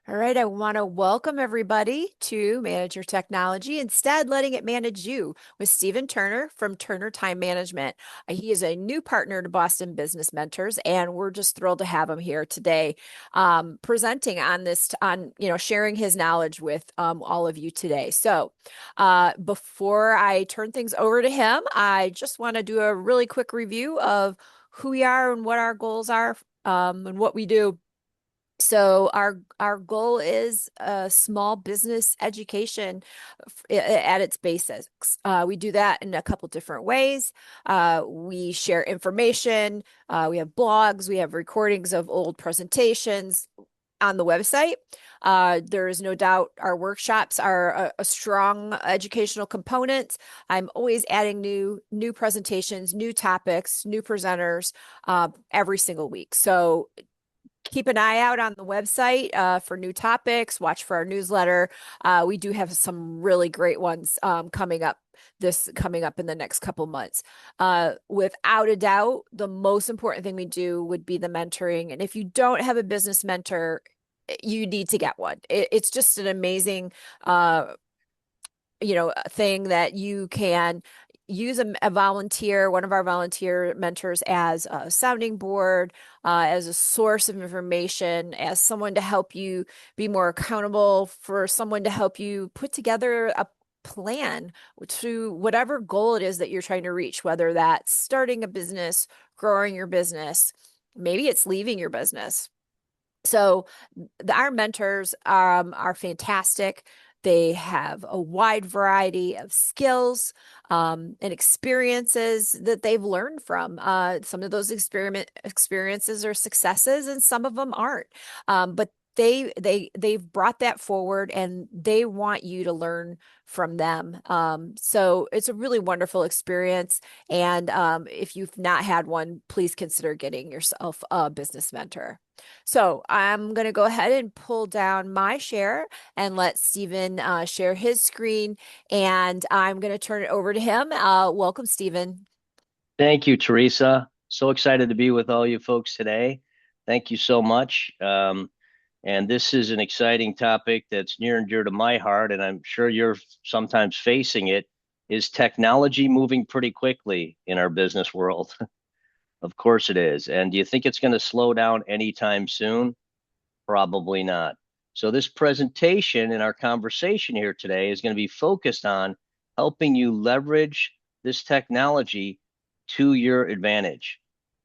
All right, I want to welcome everybody to Manage Your Technology, instead letting it manage you with Stephen Turner from Turner Time Management. He is a new partner to Boston Business Mentors, and we're just thrilled to have him here today, presenting on sharing his knowledge with all of you today. So, before I turn things over to him, I just want to do a really quick review of who we are and what our goals are, and what we do. So our goal is small business education at its basics. We do that in a couple different ways. We share information. We have blogs. We have recordings of old presentations on the website. There is no doubt our workshops are a strong educational component. I'm always adding new presentations, new topics, new presenters every single week. So keep an eye out on the website for new topics. Watch for our newsletter. We do have some really great ones coming up in the next couple months. Without a doubt, the most important thing we do would be the mentoring. And if you don't have a business mentor, you need to get one. It's just an amazing thing that you can use a volunteer, one of our volunteer mentors, as a sounding board, as a source of information, as someone to help you be more accountable, for someone to help you put together a plan to whatever goal it is that you're trying to reach, whether that's starting a business, growing your business, maybe it's leaving your business. So our mentors are fantastic. They have a wide variety of skills and experiences that they've learned from. Some of those experiences are successes, and some of them aren't. But they've brought that forward, and they want you to learn from them. So it's a really wonderful experience. And if you've not had one, please consider getting yourself a business mentor. So I'm going to go ahead and pull down my share and let Stephen share his screen. And I'm going to turn it over to him. Welcome, Stephen. Thank you, Teresa. So excited to be with all you folks today. Thank you so much. And this is an exciting topic that's near and dear to my heart, and I'm sure you're sometimes facing it, is technology moving pretty quickly in our business world? Of course it is. And do you think it's going to slow down anytime soon? Probably not. So this presentation and our conversation here today is going to be focused on helping you leverage this technology to your advantage.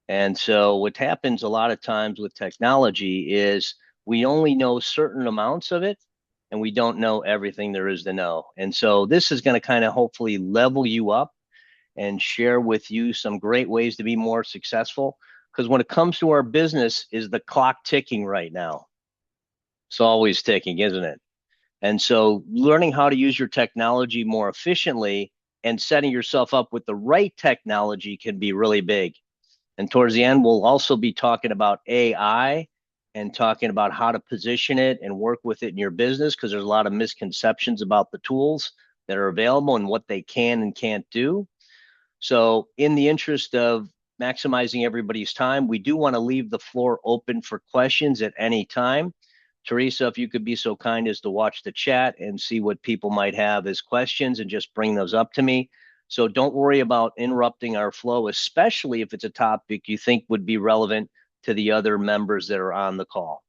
And so what happens a lot of times with technology is we only know certain amounts of it and we don't know everything there is to know. And so this is going to kind of hopefully level you up and share with you some great ways to be more successful. Because when it comes to our business, is the clock ticking right now? It's always ticking, isn't it? And so learning how to use your technology more efficiently and setting yourself up with the right technology can be really big. And towards the end, we'll also be talking about AI and talking about how to position it and work with it in your business, because there's a lot of misconceptions about the tools that are available and what they can and can't do. So in the interest of maximizing everybody's time, we do want to leave the floor open for questions at any time. Teresa, if you could be so kind as to watch the chat and see what people might have as questions and just bring those up to me. So don't worry about interrupting our flow, especially if it's a topic you think would be relevant to the other members that are on the call.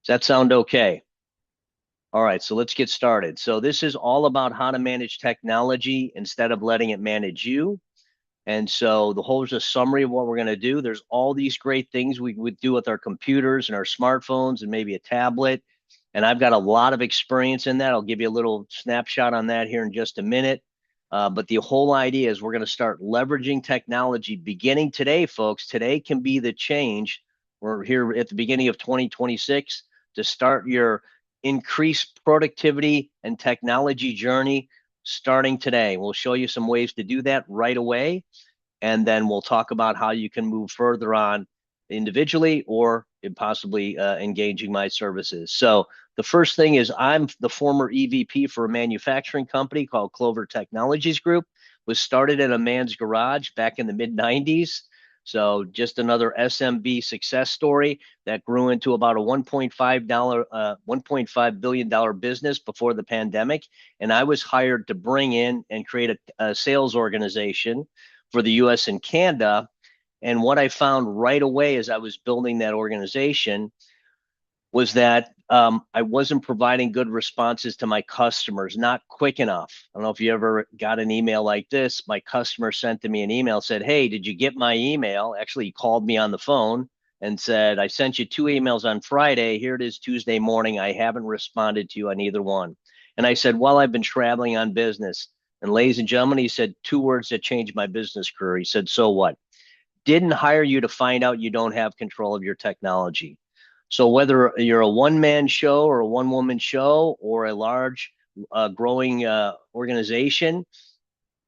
Does that sound okay? All right, so let's get started. So this is all about how to manage technology instead of letting it manage you. And so the whole is a summary of what we're going to do. There's all these great things we would do with our computers and our smartphones and maybe a tablet. And I've got a lot of experience in that. I'll give you a little snapshot on that here in just a minute. But the whole idea is we're going to start leveraging technology beginning today, folks. Today can be the change. We're here at the beginning of 2026 to start your increased productivity and technology journey starting today. We'll show you some ways to do that right away. And then we'll talk about how you can move further on individually or possibly engaging my services. So the first thing is I'm the former EVP for a manufacturing company called Clover Technologies Group. Was started in a man's garage back in the mid 90s. So just another SMB success story that grew into about a $1.5 billion business before the pandemic. And I was hired to bring in and create a sales organization for the US and Canada. And what I found right away as I was building that organization was that I wasn't providing good responses to my customers, not quick enough. I don't know if you ever got an email like this. My customer sent to me an email, said, "Hey, did you get my email?" Actually, he called me on the phone and said, "I sent you 2 emails on Friday. Here it is Tuesday morning. I haven't responded to you on either one." And I said, "Well, I've been traveling on business." And ladies and gentlemen, he said 2 words that changed my business career. He said, "So what? Didn't hire you to find out you don't have control of your technology." So whether you're a one-man show or a one-woman show or a large growing organization,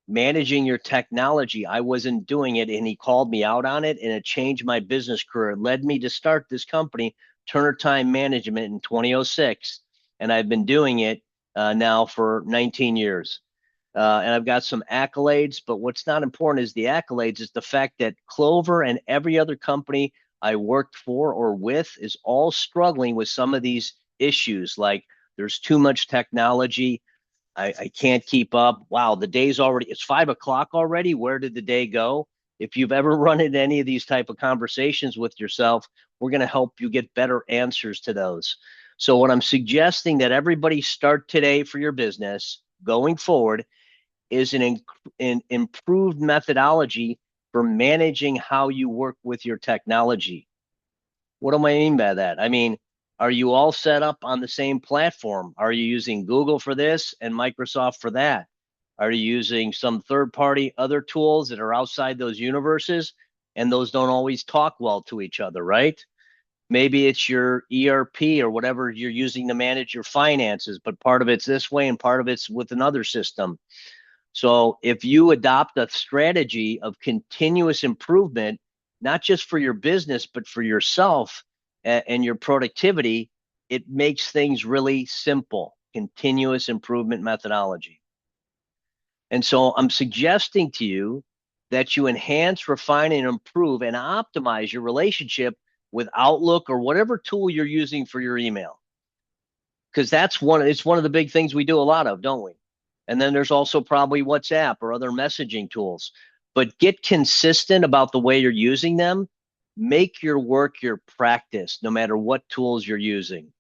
managing your technology, I wasn't doing it, and he called me out on it, and it changed my business career. It led me to start this company, Turner Time Management, in 2006, and I've been doing it now for 19 years. And I've got some accolades, but what's not important is the accolades, is the fact that Clover and every other company I worked for or with is all struggling with some of these issues. Like there's too much technology. I can't keep up. Wow, the day's already, it's 5 o'clock already. Where did the day go? If you've ever run into any of these type of conversations with yourself, we're going to help you get better answers to those. So what I'm suggesting that everybody start today for your business going forward is an improved methodology for managing how you work with your technology. What do I mean by that? I mean, are you all set up on the same platform? Are you using Google for this and Microsoft for that? Are you using some third party other tools that are outside those universes? And those don't always talk well to each other, right? Maybe it's your ERP or whatever you're using to manage your finances, but part of it's this way and part of it's with another system. So if you adopt a strategy of continuous improvement, not just for your business, but for yourself and your productivity, it makes things really simple. Continuous improvement methodology. And so I'm suggesting to you that you enhance, refine, and improve and optimize your relationship with Outlook or whatever tool you're using for your email. Because it's one of the big things we do a lot of, don't we? And then there's also probably WhatsApp or other messaging tools. But get consistent about the way you're using them. Make your work your practice, no matter what tools you're using.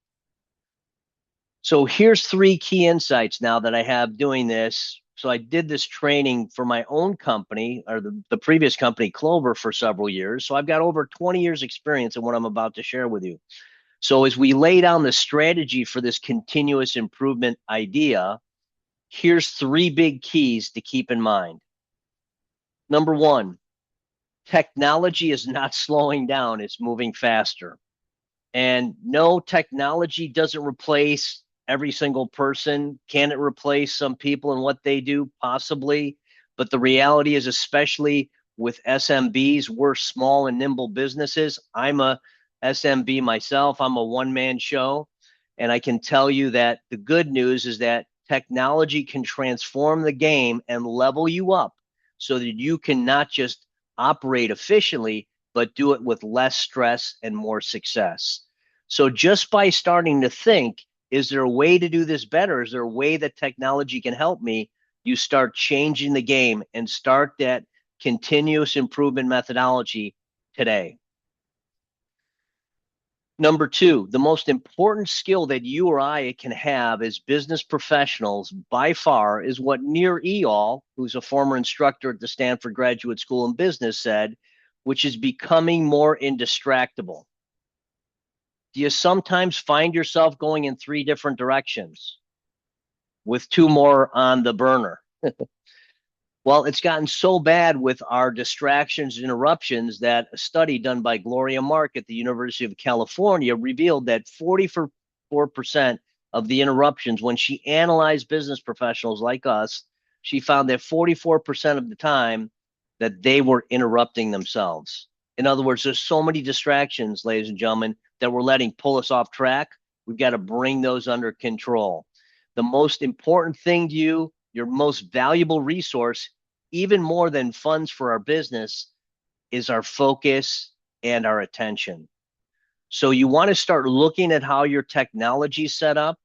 So here's 3 key insights now that I have doing this. So I did this training for my own company, or the previous company, Clover, for several years. So I've got over 20 years experience in what I'm about to share with you. So as we lay down the strategy for this continuous improvement idea, here's 3 big keys to keep in mind. Number 1, technology is not slowing down, it's moving faster. And no, technology doesn't replace every single person. Can it replace some people and what they do? Possibly. But the reality is, especially with SMBs, we're small and nimble businesses. I'm a SMB myself. I'm a one-man show. And I can tell you that the good news is that technology can transform the game and level you up so that you can not just operate efficiently, but do it with less stress and more success. So just by starting to think, is there a way to do this better? Is there a way that technology can help me? You start changing the game and start that continuous improvement methodology today. Number 2, the most important skill that you or I can have as business professionals by far is what Nir Eyal, who's a former instructor at the Stanford Graduate School in Business, said, which is becoming more indistractable. Do you sometimes find yourself going in 3 different directions with 2 more on the burner? Well, it's gotten so bad with our distractions and interruptions that a study done by Gloria Mark at the University of California revealed that 44% of the interruptions, when she analyzed business professionals like us, she found that 44% of the time that they were interrupting themselves. In other words, there's so many distractions, ladies and gentlemen, that we're letting pull us off track. We've got to bring those under control. The most important thing to you, your most valuable resource, even more than funds for our business, is our focus and our attention. So you want to start looking at how your technology is set up,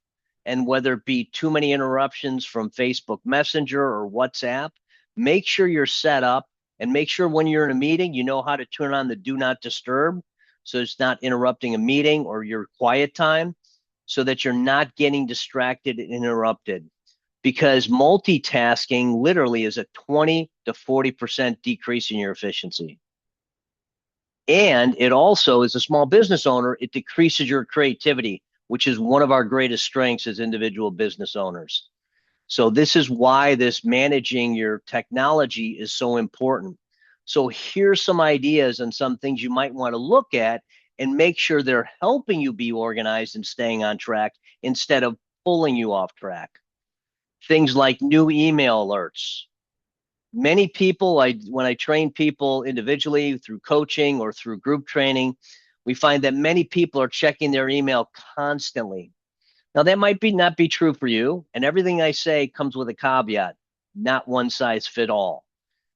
and whether it be too many interruptions from Facebook Messenger or WhatsApp, make sure you're set up, and make sure when you're in a meeting, you know how to turn on the do not disturb so it's not interrupting a meeting or your quiet time, so that you're not getting distracted and interrupted. Because multitasking literally is a 20 to 40% decrease in your efficiency. And it also, as a small business owner, it decreases your creativity, which is one of our greatest strengths as individual business owners. So this is why this managing your technology is so important. So here's some ideas and some things you might want to look at and make sure they're helping you be organized and staying on track instead of pulling you off track. Things like new email alerts. Many people, when I train people individually through coaching or through group training, we find that many people are checking their email constantly. Now, that might not be true for you, and everything I say comes with a caveat, not one size fit all.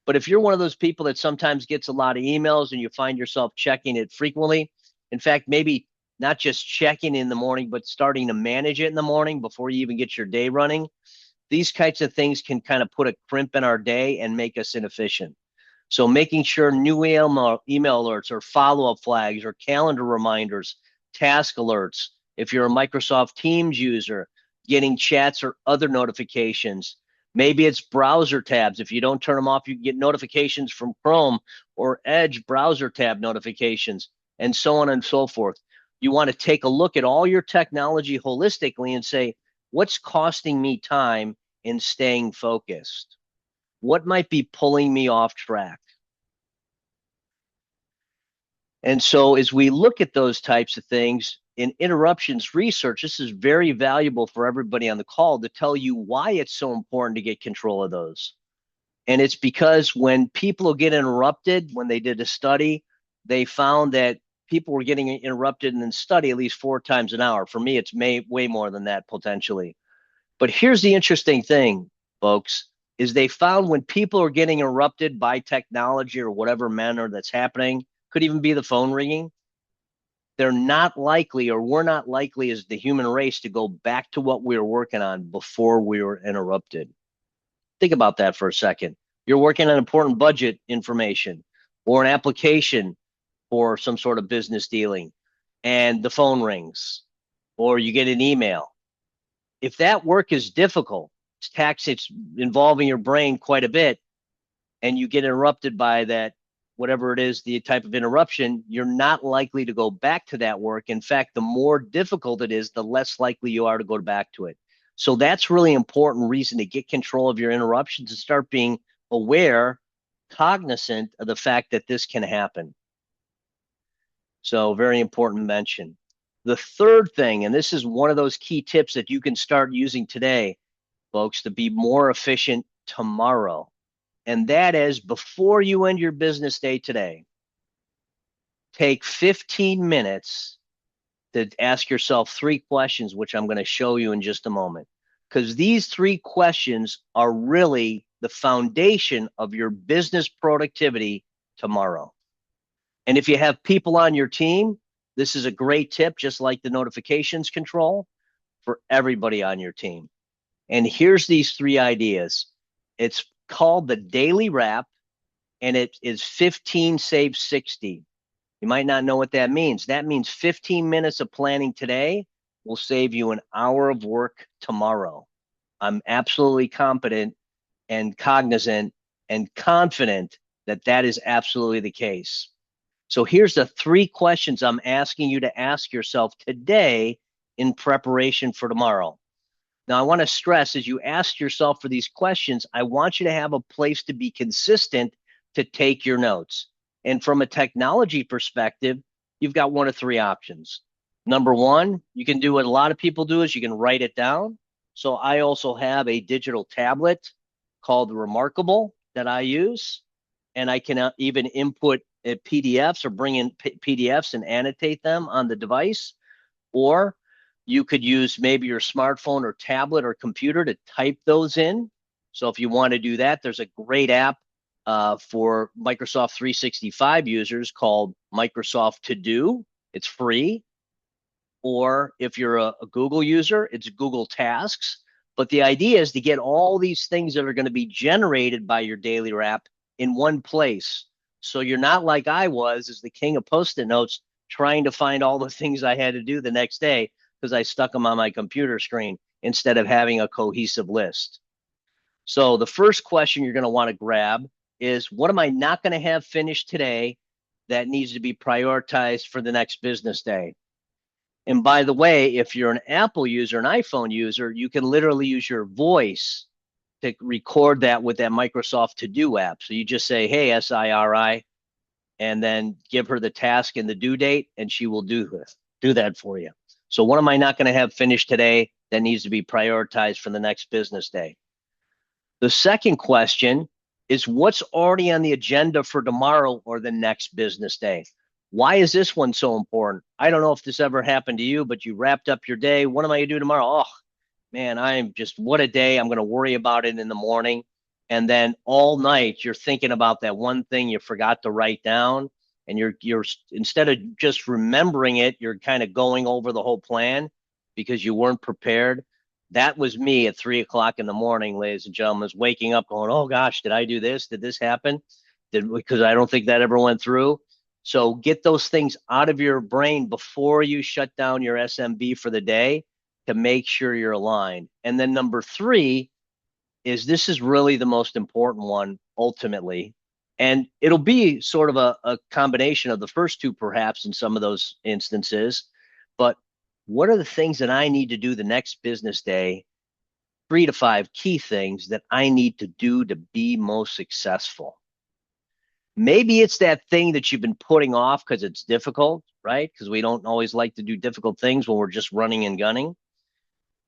But if you're one of those people that sometimes gets a lot of emails and you find yourself checking it frequently, in fact, maybe not just checking in the morning, but starting to manage it in the morning before you even get your day running, these kinds of things can kind of put a crimp in our day and make us inefficient. So making sure new email alerts or follow-up flags or calendar reminders, task alerts, if you're a Microsoft Teams user, getting chats or other notifications. Maybe it's browser tabs. If you don't turn them off, you can get notifications from Chrome or Edge browser tab notifications, and so on and so forth. You want to take a look at all your technology holistically and say, what's costing me time in staying focused? What might be pulling me off track? And so as we look at those types of things in interruptions research, this is very valuable for everybody on the call to tell you why it's so important to get control of those. And it's because when people get interrupted, when they did a study, they found that people were getting interrupted in the study at least 4 times an hour. For me, it's way more than that potentially. But here's the interesting thing, folks, is they found when people are getting interrupted by technology or whatever manner that's happening, could even be the phone ringing, they're not likely, or we're not likely as the human race, to go back to what we were working on before we were interrupted. Think about that for a second. You're working on important budget information or an application for some sort of business dealing, and the phone rings or you get an email. If that work is difficult, it's involving your brain quite a bit, and you get interrupted by that, whatever it is, the type of interruption, you're not likely to go back to that work. In fact, the more difficult it is, the less likely you are to go back to it. So that's really important reason to get control of your interruptions and start being aware, cognizant of the fact that this can happen. So very important mention. The third thing, and this is one of those key tips that you can start using today, folks, to be more efficient tomorrow. And that is, before you end your business day today, take 15 minutes to ask yourself 3 questions, which I'm going to show you in just a moment. Because these 3 questions are really the foundation of your business productivity tomorrow. And if you have people on your team, this is a great tip, just like the notifications control, for everybody on your team. And here's these 3 ideas. It's called the daily wrap, and it is 15 save 60. You might not know what that means. That means 15 minutes of planning today will save you an hour of work tomorrow. I'm absolutely competent and cognizant and confident that that is absolutely the case. So here's the 3 questions I'm asking you to ask yourself today in preparation for tomorrow. Now, I want to stress, as you ask yourself for these questions, I want you to have a place to be consistent to take your notes. And from a technology perspective, you've got 1 of 3 options. Number 1, you can do what a lot of people do, is you can write it down. So I also have a digital tablet called Remarkable that I use, and I can even input PDFs or bring in PDFs and annotate them on the device. Or you could use maybe your smartphone or tablet or computer to type those in. So if you want to do that, there's a great app for Microsoft 365 users called Microsoft To Do. It's free. Or if you're a Google user, it's Google Tasks. But the idea is to get all these things that are going to be generated by your daily wrap in one place. So you're not like I was as the king of Post-it notes, trying to find all the things I had to do the next day because I stuck them on my computer screen instead of having a cohesive list. So the first question you're going to want to grab is, what am I not going to have finished today that needs to be prioritized for the next business day? And by the way, if you're an Apple user, an iPhone user, you can literally use your voice to record that with that Microsoft To Do app. So you just say, hey, SIRI, and then give her the task and the due date, and she will do that for you. So what am I not going to have finished today that needs to be prioritized for the next business day? The second question is, what's already on the agenda for tomorrow or the next business day? Why is this one so important? I don't know if this ever happened to you, but you wrapped up your day. What am I going to do tomorrow? Oh, man, what a day. I'm going to worry about it in the morning. And then all night, you're thinking about that one thing you forgot to write down. And you're instead of just remembering it, you're kind of going over the whole plan because you weren't prepared. That was me at 3 o'clock in the morning, ladies and gentlemen, was waking up going, oh gosh, did I do this? Did this happen? Because I don't think that ever went through. So get those things out of your brain before you shut down your SMB for the day to make sure you're aligned. And then number three is, this is really the most important one ultimately. And it'll be sort of a combination of the first two, perhaps, in some of those instances. But what are the things that I need to do the next business day? 3 to 5 key things that I need to do to be most successful. Maybe it's that thing that you've been putting off because it's difficult, right? Because we don't always like to do difficult things when we're just running and gunning.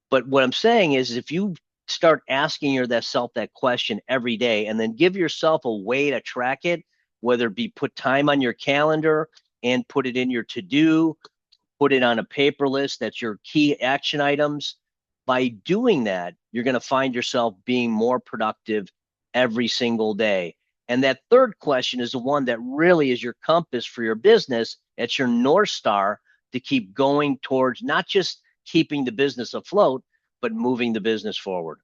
But what I'm saying is, if you start asking yourself that question every day and then give yourself a way to track it, whether it be put time on your calendar and put it in your to-do, put it on a paper list, that's your key action items. By doing that, you're going to find yourself being more productive every single day. And that third question is the one that really is your compass for your business. It's your North Star to keep going towards not just keeping the business afloat, but moving the business forward.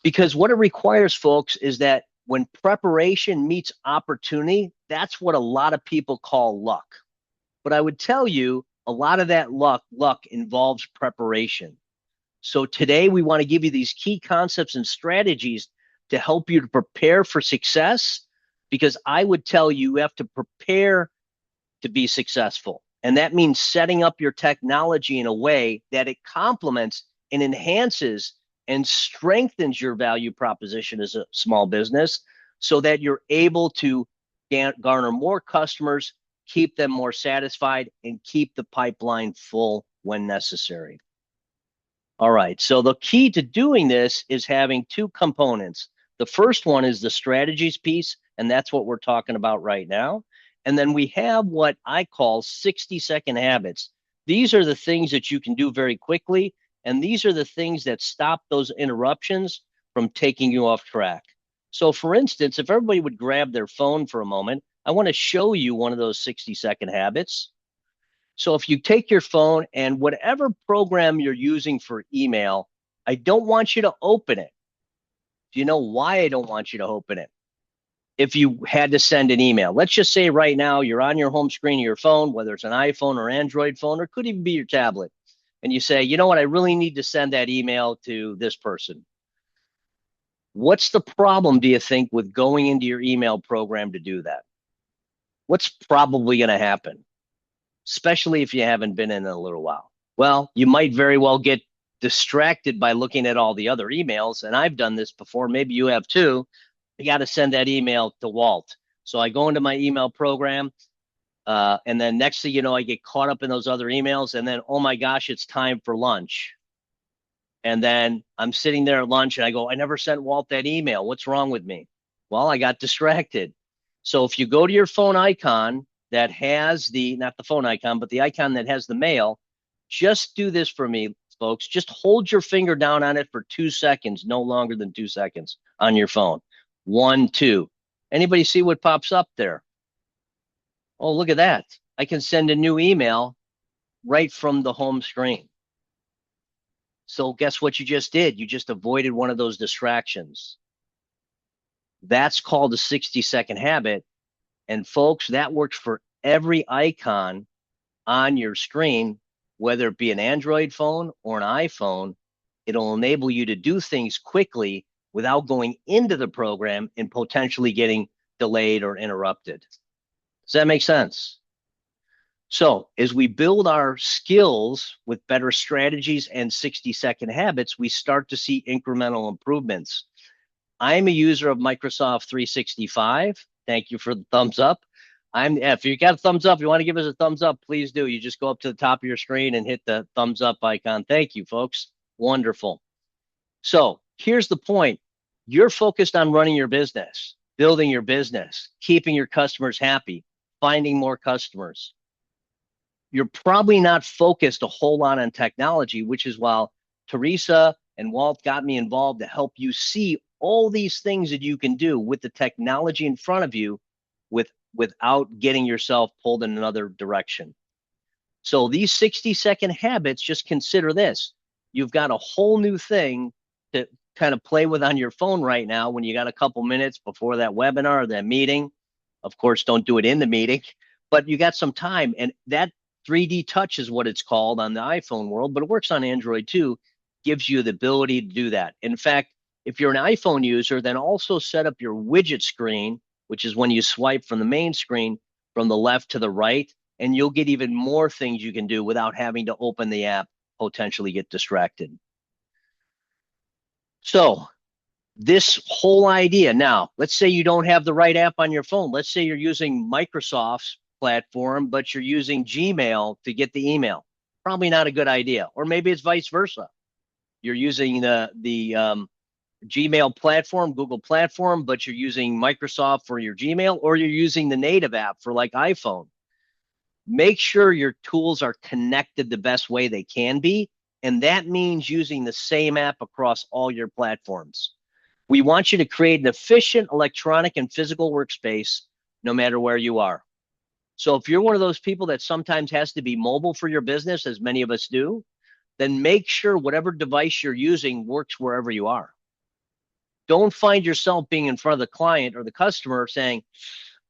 Because what it requires, folks, is that when preparation meets opportunity, that's what a lot of people call luck. But I would tell you, a lot of that luck involves preparation. So today we want to give you these key concepts and strategies to help you to prepare for success, because I would tell you have to prepare to be successful. And that means setting up your technology in a way that it complements and enhances and strengthens your value proposition as a small business, so that you're able to garner more customers, keep them more satisfied, and keep the pipeline full when necessary. All right, so the key to doing this is having two components. The first one is the strategies piece, and that's what we're talking about right now. And then we have what I call 60-second habits. These are the things that you can do very quickly, and these are the things that stop those interruptions from taking you off track. So for instance, if everybody would grab their phone for a moment, I want to show you one of those 60-second habits. So if you take your phone and whatever program you're using for email, I don't want you to open it. Do you know why I don't want you to open it? If you had to send an email, let's just say right now you're on your home screen of your phone, whether it's an iPhone or Android phone, or it could even be your tablet. And you say, you know what, I really need to send that email to this person. What's the problem, do you think, with going into your email program to do that? What's probably going to happen, especially if you haven't been in a little while? Well, you might very well get distracted by looking at all the other emails. And I've done this before. Maybe you have too. You got to send that email to Walt. So I go into my email program, and then next thing you know, I get caught up in those other emails. And then, oh my gosh, it's time for lunch. And then I'm sitting there at lunch and I go, I never sent Walt that email. What's wrong with me? Well, I got distracted. So if you go to your phone icon that has not the phone icon, but the icon that has the mail, just do this for me, folks. Just hold your finger down on it for 2 seconds, no longer than 2 seconds on your phone. 1, 2. Anybody see what pops up there? Oh, look at that. I can send a new email right from the home screen. So guess what you just did? You just avoided one of those distractions. That's called a 60-second habit. And folks, that works for every icon on your screen, whether it be an Android phone or an iPhone. It'll enable you to do things quickly without going into the program and potentially getting delayed or interrupted. Does that make sense? So as we build our skills with better strategies and 60-second habits, we start to see incremental improvements. I'm a user of Microsoft 365. Thank you for the thumbs up. If you got a thumbs up, you want to give us a thumbs up, please do. You just go up to the top of your screen and hit the thumbs up icon. Thank you, folks. Wonderful. So here's the point. You're focused on running your business, building your business, keeping your customers happy, finding more customers. You're probably not focused a whole lot on technology, which is why Teresa and Walt got me involved to help you see all these things that you can do with the technology in front of you without getting yourself pulled in another direction. So these 60-second habits, just consider this. You've got a whole new thing to kind of play with on your phone right now when you got a couple minutes before that webinar or that meeting. Of course, don't do it in the meeting, but you got some time. And that 3D touch is what it's called on the iPhone world, but it works on Android too, gives you the ability to do that. In fact, if you're an iPhone user, then also set up your widget screen, which is when you swipe from the main screen from the left to the right, and you'll get even more things you can do without having to open the app, potentially get distracted. So this whole idea, now, let's say you don't have the right app on your phone. Let's say you're using Microsoft's platform, but you're using Gmail to get the email. Probably not a good idea. Or maybe it's vice versa. You're using the Gmail platform, Google platform, but you're using Microsoft for your Gmail, or you're using the native app for like iPhone. Make sure your tools are connected the best way they can be. And that means using the same app across all your platforms. We want you to create an efficient electronic and physical workspace no matter where you are. So if you're one of those people that sometimes has to be mobile for your business, as many of us do, then make sure whatever device you're using works wherever you are. Don't find yourself being in front of the client or the customer saying,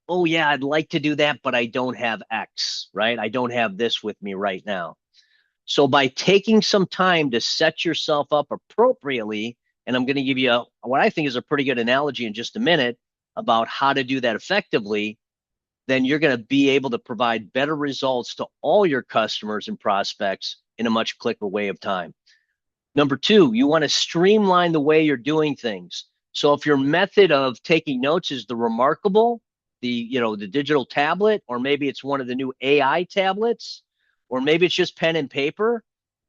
oh yeah, I'd like to do that, but I don't have X, right? I don't have this with me right now. So by taking some time to set yourself up appropriately, and I'm going to give you what I think is a pretty good analogy in just a minute about how to do that effectively, then you're going to be able to provide better results to all your customers and prospects in a much quicker way of time. Number two, you want to streamline the way you're doing things. So if your method of taking notes is the Remarkable, the digital tablet, or maybe it's one of the new AI tablets, or maybe it's just pen and paper,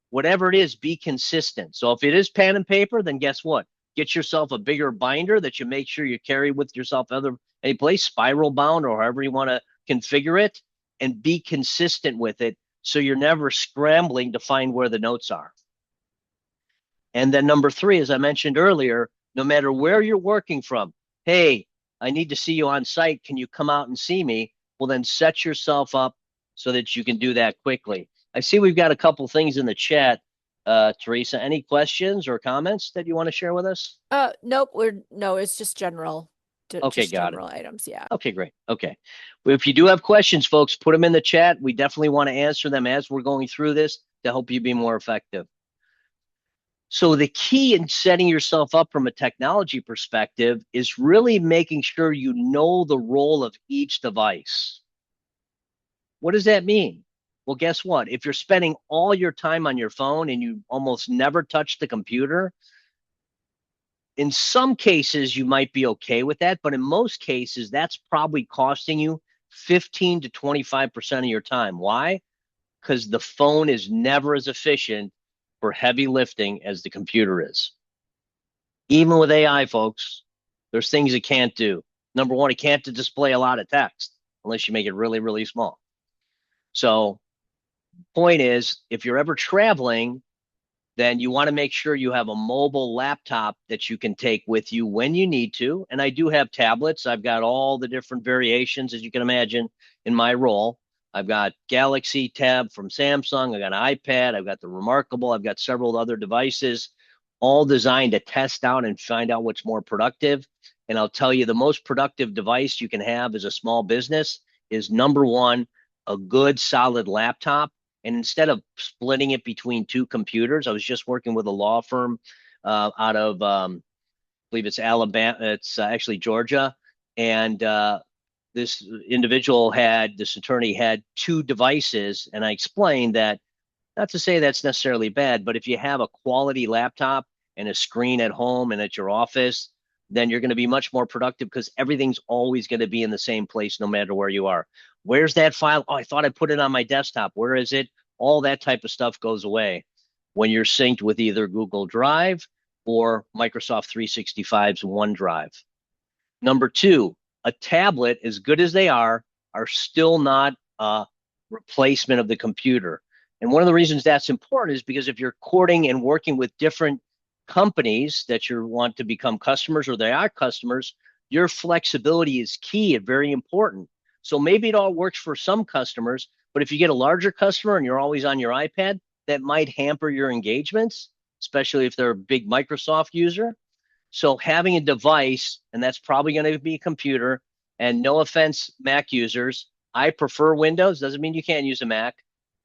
whatever it is, be consistent. So if it is pen and paper, then guess what? Get yourself a bigger binder that you make sure you carry with yourself any place, spiral bound or however you want to configure it, and be consistent with it so you're never scrambling to find where the notes are. And then number three, as I mentioned earlier, no matter where you're working from, hey, I need to see you on site. Can you come out and see me? Well, then set yourself up so that you can do that quickly. I see we've got a couple things in the chat. Teresa, any questions or comments that you want to share with us? Nope. It's just general. Okay, just got general items. Yeah. Okay, great. Okay. Well, if you do have questions, folks, put them in the chat. We definitely want to answer them as we're going through this to help you be more effective. So the key in setting yourself up from a technology perspective is really making sure you know the role of each device. What does that mean? Well, guess what? If you're spending all your time on your phone and you almost never touch the computer, in some cases, you might be okay with that, but in most cases, that's probably costing you 15 to 25% of your time. Why? Because the phone is never as efficient for heavy lifting as the computer is. Even with AI, folks, there's things it can't do. Number one, it can't display a lot of text unless you make it really, really small. So point is, if you're ever traveling, then you want to make sure you have a mobile laptop that you can take with you when you need to. And I do have tablets. I've got all the different variations, as you can imagine, in my role. I've got Galaxy Tab from Samsung. I got an iPad. I've got the Remarkable. I've got several other devices, all designed to test out and find out what's more productive. And I'll tell you, the most productive device you can have as a small business is number one, a good solid laptop. And instead of splitting it between two computers, I was just working with a law firm out of, I believe it's Alabama, it's actually Georgia. And this attorney had two devices. And I explained that, not to say that's necessarily bad, but if you have a quality laptop and a screen at home and at your office, then you're going to be much more productive because everything's always going to be in the same place no matter where you are. Where's that file? Oh, I thought I put it on my desktop. Where is it? All that type of stuff goes away when you're synced with either Google Drive or Microsoft 365's OneDrive. Number two, a tablet, as good as they are still not a replacement of the computer. And one of the reasons that's important is because if you're courting and working with different companies that you want to become customers or they are customers, your flexibility is key and very important. So maybe it all works for some customers, but if you get a larger customer and you're always on your iPad, that might hamper your engagements, especially if they're a big Microsoft user. So having a device, and that's probably going to be a computer, and no offense, Mac users, I prefer Windows. Doesn't mean you can't use a Mac.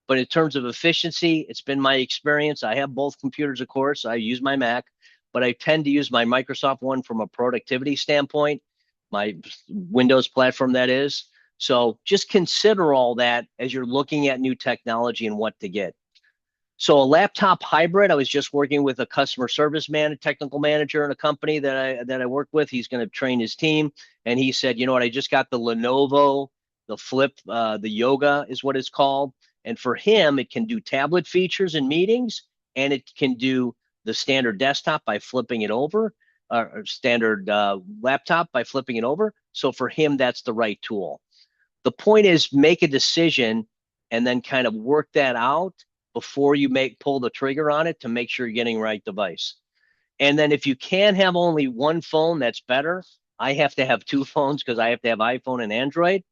But in terms of efficiency, it's been my experience. I have both computers, of course. I use my Mac, but I tend to use my Microsoft one from a productivity standpoint, my Windows platform, that is. So just consider all that as you're looking at new technology and what to get. So a laptop hybrid, I was just working with a customer service technical manager in a company that I work with. He's going to train his team. And he said, you know what, I just got the Lenovo, the Flip, the Yoga is what it's called. And for him, it can do tablet features in meetings, and it can do the standard desktop by flipping it over, or standard laptop by flipping it over. So for him, that's the right tool. The point is, make a decision and then kind of work that out before you pull the trigger on it to make sure you're getting the right device. And then if you can have only one phone, that's better. I have to have two phones because I have to have iPhone and Android.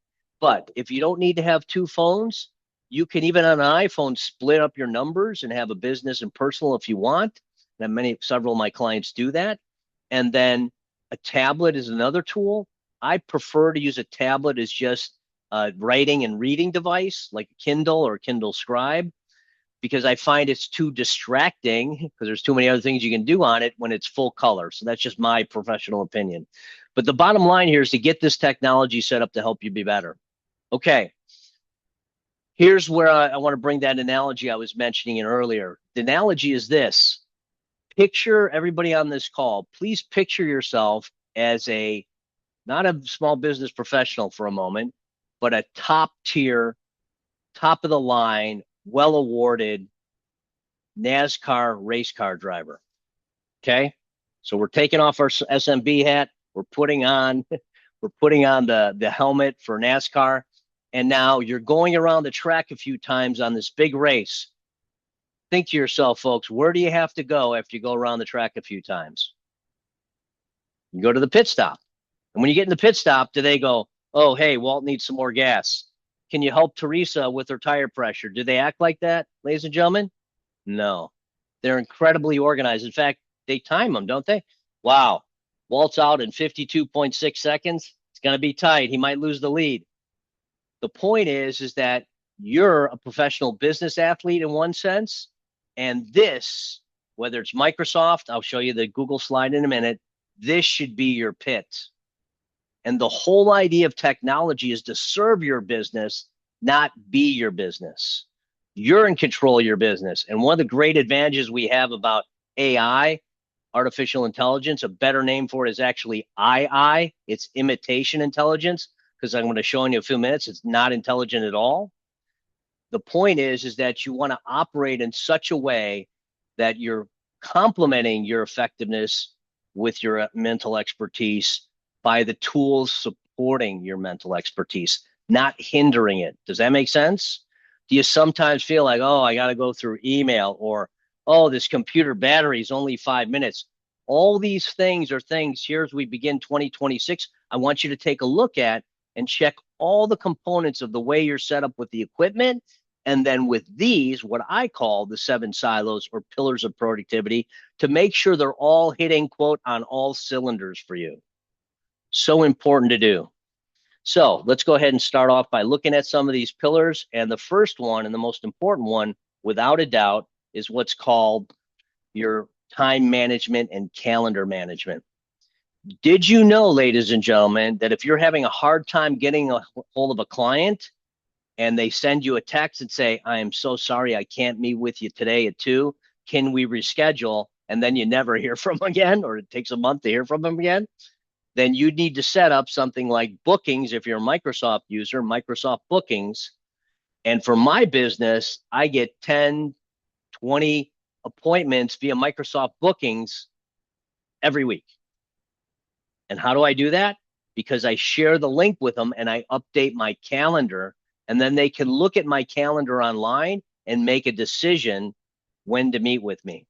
But if you don't need to have two phones, you can even on an iPhone split up your numbers and have a business and personal if you want. And several of my clients do that. And then a tablet is another tool. I prefer to use a tablet as just a writing and reading device like Kindle or Kindle Scribe, because I find it's too distracting because there's too many other things you can do on it when it's full color. So that's just my professional opinion. But the bottom line here is to get this technology set up to help you be better. Okay. Here's where I want to bring that analogy I was mentioning earlier. The analogy is this. Picture everybody on this call. Please picture yourself as not a small business professional for a moment, but a top tier, top of the line, well awarded NASCAR race car driver. Okay. So we're taking off our SMB hat. We're putting on the helmet for NASCAR. And now you're going around the track a few times on this big race. Think to yourself, folks, where do you have to go after you go around the track a few times? You go to the pit stop. And when you get in the pit stop, do they go, oh, hey, Walt needs some more gas? Can you help Teresa with her tire pressure? Do they act like that, ladies and gentlemen? No. They're incredibly organized. In fact, they time them, don't they? Wow. Walt's out in 52.6 seconds. It's going to be tight. He might lose the lead. The point is that you're a professional business athlete in one sense. And this, whether it's Microsoft, I'll show you the Google slide in a minute, this should be your pit. And the whole idea of technology is to serve your business, not be your business. You're in control of your business. And one of the great advantages we have about AI, artificial intelligence, a better name for it is actually II. It's imitation intelligence, because I'm going to show in you a few minutes, it's not intelligent at all. The point is that you want to operate in such a way that you're complementing your effectiveness with your mental expertise by the tools supporting your mental expertise, not hindering it. Does that make sense? Do you sometimes feel like, oh, I got to go through email, or, oh, this computer battery is only 5 minutes. All these things are things here as we begin 2026. I want you to take a look at and check all the components of the way you're set up with the equipment. And then with these, what I call the 7 silos or pillars of productivity, to make sure they're all hitting, quote, on all cylinders for you. So important to do. So let's go ahead and start off by looking at some of these pillars. And the first one, and the most important one, without a doubt, is what's called your time management and calendar management. Did you know, ladies and gentlemen, that if you're having a hard time getting a hold of a client and they send you a text and say, I am so sorry, I can't meet with you today at 2, can we reschedule? And then you never hear from them again, or it takes a month to hear from them again, then you need to set up something like bookings. If you're a Microsoft user, Microsoft bookings. And for my business, I get 10, 20 appointments via Microsoft bookings every week. And how do I do that? Because I share the link with them and I update my calendar, and then they can look at my calendar online and make a decision when to meet with me.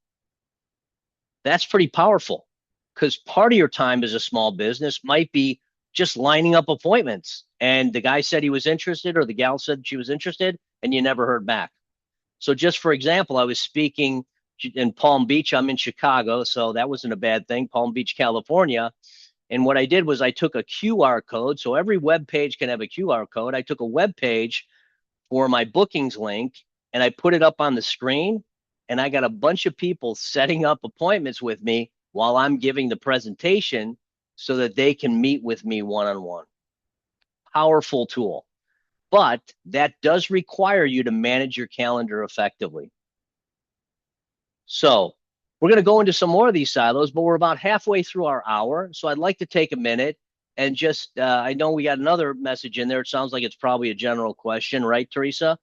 That's pretty powerful, because part of your time as a small business might be just lining up appointments. And the guy said he was interested, or the gal said she was interested, and you never heard back. So just for example, I was speaking in Palm Beach. I'm in Chicago, so that wasn't a bad thing, Palm Beach, California. And what I did was I took a QR code. So every web page can have a QR code. I took a web page for my bookings link and I put it up on the screen. And I got a bunch of people setting up appointments with me while I'm giving the presentation so that they can meet with me one-on-one. Powerful tool. But that does require you to manage your calendar effectively. So we're going to go into some more of these silos, but we're about halfway through our hour. So I'd like to take a minute and just, I know we got another message in there. It sounds like it's probably a general question, right, Teresa?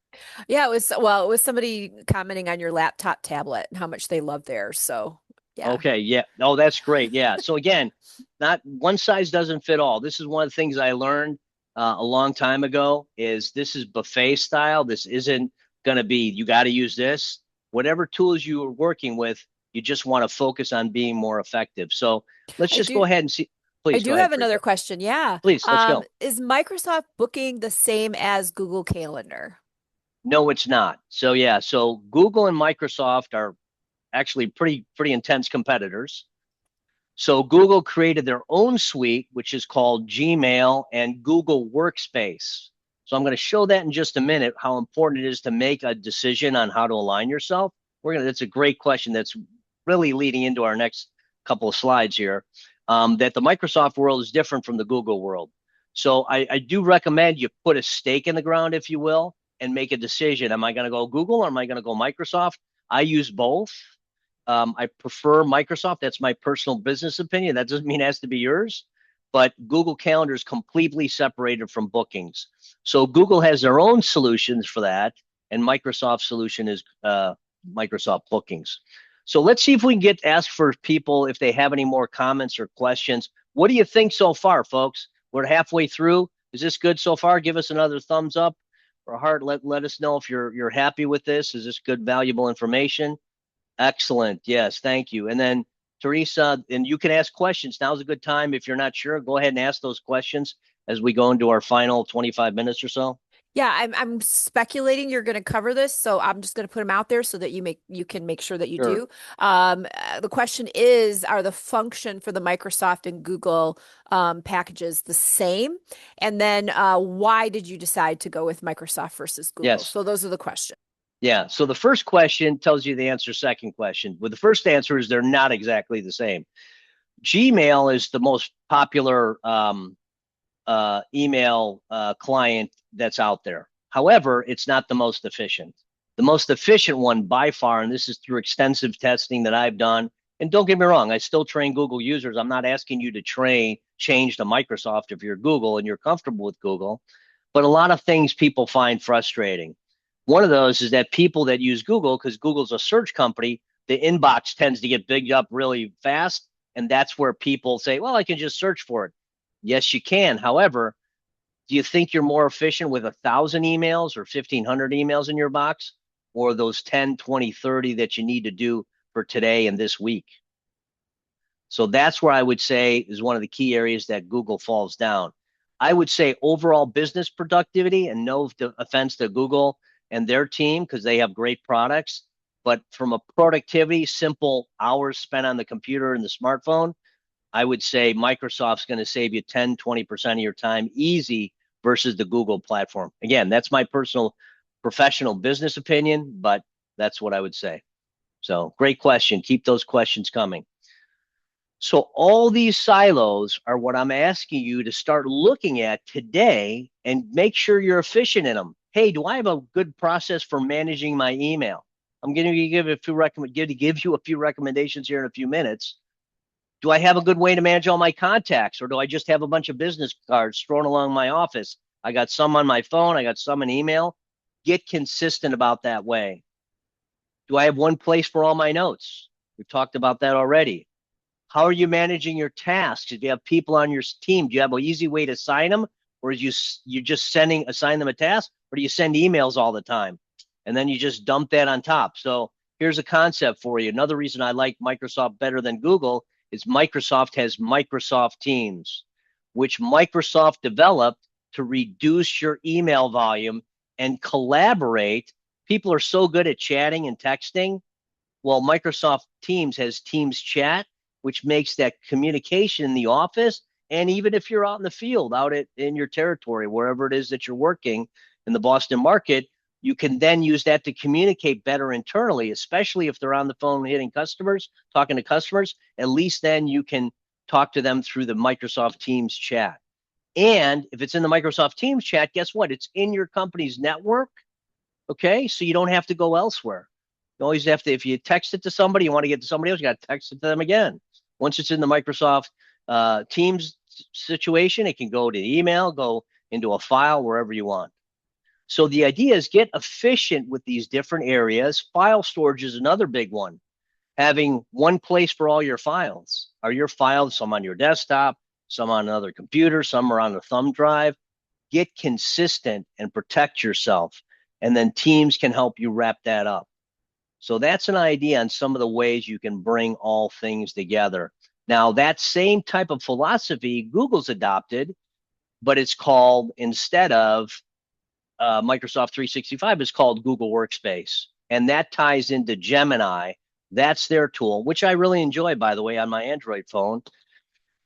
Yeah, it was somebody commenting on your laptop tablet and how much they love theirs. So yeah. Okay, yeah. Oh, that's great. Yeah. So again, not one size doesn't fit all. This is one of the things I learned a long time ago, is this is buffet style. This isn't going to be, you got to use this. Whatever tools you are working with, you just want to focus on being more effective. So let's just go ahead and see. Please, I do have another question. Yeah. Please, let's go. Is Microsoft Booking the same as Google Calendar? No, it's not. So yeah, so Google and Microsoft are actually pretty intense competitors. So Google created their own suite, which is called Gmail and Google Workspace. So I'm going to show that in just a minute, how important it is to make a decision on how to align yourself. That's a great question that's really leading into our next couple of slides here, that the Microsoft world is different from the Google world. So I do recommend you put a stake in the ground, if you will, and make a decision. Am I going to go Google or am I going to go Microsoft? I use both. I prefer Microsoft. That's my personal business opinion. That doesn't mean it has to be yours, but Google Calendar is completely separated from bookings. So Google has their own solutions for that, and Microsoft's solution is Microsoft Bookings. So let's see if we can ask for people if they have any more comments or questions. What do you think so far, folks? We're halfway through. Is this good so far? Give us another thumbs up or a heart. Let us know if you're happy with this. Is this good, valuable information? Excellent. Yes, thank you. And then Teresa, and you can ask questions. Now's a good time. If you're not sure, go ahead and ask those questions as we go into our final 25 minutes or so. Yeah, I'm speculating you're going to cover this, so I'm just going to put them out there so that you can make sure that you do. The question is, are the function for the Microsoft and Google packages the same? And then why did you decide to go with Microsoft versus Google? Yes. So those are the questions. Yeah. So the first question tells you the answer. Second question. Well, the first answer is they're not exactly the same. Gmail is the most popular email client that's out there. However, it's not the most efficient. The most efficient one by far, and this is through extensive testing that I've done, and don't get me wrong, I still train Google users. I'm not asking you to change to Microsoft if you're Google and you're comfortable with Google, but a lot of things people find frustrating. One of those is that people that use Google, because Google's a search company, the inbox tends to get bigged up really fast, and that's where people say, well, I can just search for it. Yes, you can. However, do you think you're more efficient with 1,000 emails or 1,500 emails in your box, or those 10, 20, 30 that you need to do for today and this week. So that's where I would say is one of the key areas that Google falls down. I would say overall business productivity, and no offense to Google and their team because they have great products, but from a productivity, simple hours spent on the computer and the smartphone, I would say Microsoft's going to save you 10, 20% of your time easy versus the Google platform. Again, that's my personal professional business opinion, but that's what I would say. So great question. Keep those questions coming. So all these silos are what I'm asking you to start looking at today and make sure you're efficient in them. Hey, do I have a good process for managing my email? I'm going to give you a few recommendations here in a few minutes. Do I have a good way to manage all my contacts, or do I just have a bunch of business cards thrown along my office? I got some on my phone. I got some in email. Get consistent about that way. Do I have one place for all my notes? We've talked about that already. How are you managing your tasks? If you have people on your team, do you have an easy way to assign them, or is you just assign them a task, or do you send emails all the time and then you just dump that on top? So here's a concept for you. Another reason I like Microsoft better than Google is Microsoft has Microsoft Teams, which Microsoft developed to reduce your email volume and collaborate. People are so good at chatting and texting. Well, Microsoft Teams has Teams Chat, which makes that communication in the office, and even if you're out in the field, in your territory, wherever it is that you're working in the Boston market, you can then use that to communicate better internally, especially if they're on the phone talking to customers. At least then you can talk to them through the Microsoft Teams chat. And if it's in the Microsoft Teams chat, guess what? It's in your company's network. Okay, so you don't have to go elsewhere. You always have to, if you text it to somebody, you want to get to somebody else, you got to text it to them again. Once it's in the Microsoft Teams situation, it can go to email, go into a file, wherever you want. So the idea is get efficient with these different areas. File storage is another big one. Having one place for all your files. Are your files some on your desktop, some on another computer, some are on a thumb drive? Get consistent and protect yourself. And then Teams can help you wrap that up. So that's an idea on some of the ways you can bring all things together. Now, that same type of philosophy Google's adopted, but it's called, instead of Microsoft 365, is called Google Workspace. And that ties into Gemini. That's their tool, which I really enjoy, by the way, on my Android phone.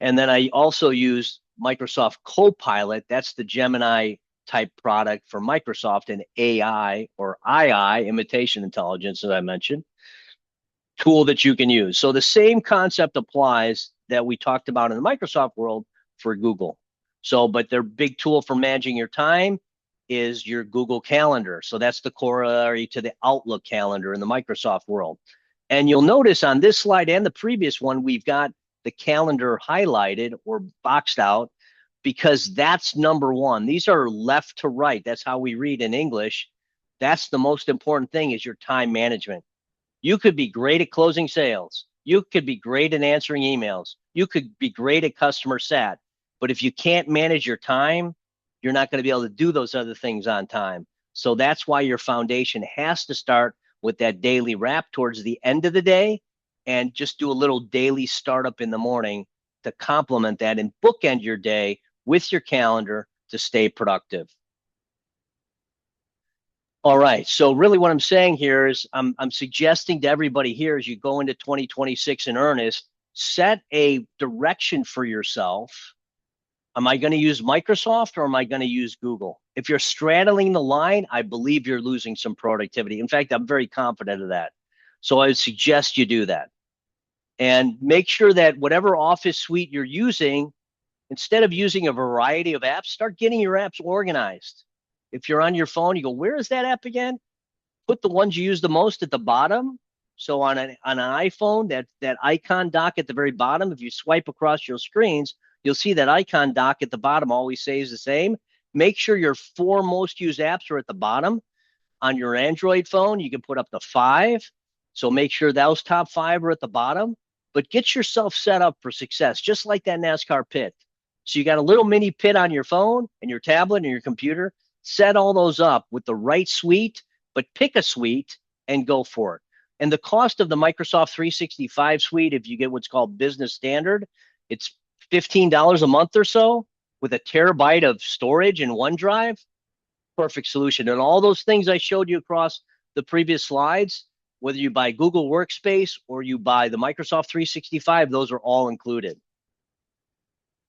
And then I also use Microsoft Copilot. That's the Gemini type product for Microsoft, and AI or II, imitation intelligence, as I mentioned, tool that you can use. So the same concept applies that we talked about in the Microsoft world for Google. So, but their big tool for managing your time is your Google Calendar. So that's the corollary to the Outlook calendar in the Microsoft world. And you'll notice on this slide and the previous one, we've got the calendar highlighted or boxed out, because that's number one. These are left to right. That's how we read in English. That's the most important thing, is your time management. You could be great at closing sales. You could be great at answering emails. You could be great at customer sat. But if you can't manage your time, you're not going to be able to do those other things on time. So that's why your foundation has to start with that daily wrap towards the end of the day, and just do a little daily startup in the morning to complement that and bookend your day with your calendar to stay productive. All right. So really what I'm saying here is I'm suggesting to everybody here, as you go into 2026 in earnest, set a direction for yourself. Am I going to use Microsoft, or am I going to use Google? If you're straddling the line, I believe you're losing some productivity. In fact, I'm very confident of that. So I would suggest you do that. And make sure that whatever Office suite you're using, instead of using a variety of apps, start getting your apps organized. If you're on your phone, you go, where is that app again? Put the ones you use the most at the bottom. So on an iPhone, that icon dock at the very bottom, if you swipe across your screens, you'll see that icon dock at the bottom always stays the same. Make sure your 4 most used apps are at the bottom. On your Android phone, you can put up to 5. So make sure those top 5 are at the bottom. But get yourself set up for success, just like that NASCAR pit. So you got a little mini pit on your phone and your tablet and your computer. Set all those up with the right suite, but pick a suite and go for it. And the cost of the Microsoft 365 suite, if you get what's called business standard, it's $15 a month or so with a terabyte of storage in OneDrive. Perfect solution. And all those things I showed you across the previous slides, whether you buy Google Workspace or you buy the Microsoft 365, those are all included.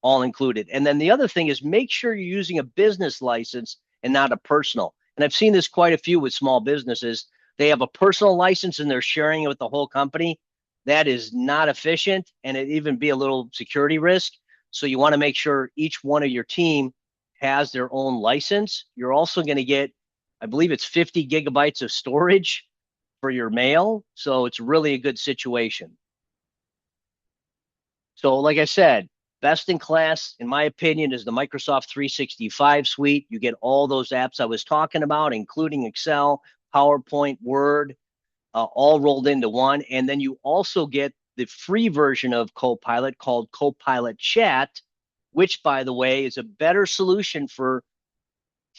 All included. And then the other thing is make sure you're using a business license and not a personal. And I've seen this quite a few with small businesses. They have a personal license and they're sharing it with the whole company. That is not efficient, and it even be a little security risk. So you want to make sure each one of your team has their own license. You're also going to get, I believe it's 50 gigabytes of storage for your mail. So it's really a good situation. So like I said, best in class, in my opinion, is the Microsoft 365 suite. You get all those apps I was talking about, including Excel, PowerPoint, Word, all rolled into one. And then you also get the free version of Copilot called Copilot Chat, which, by the way, is a better solution for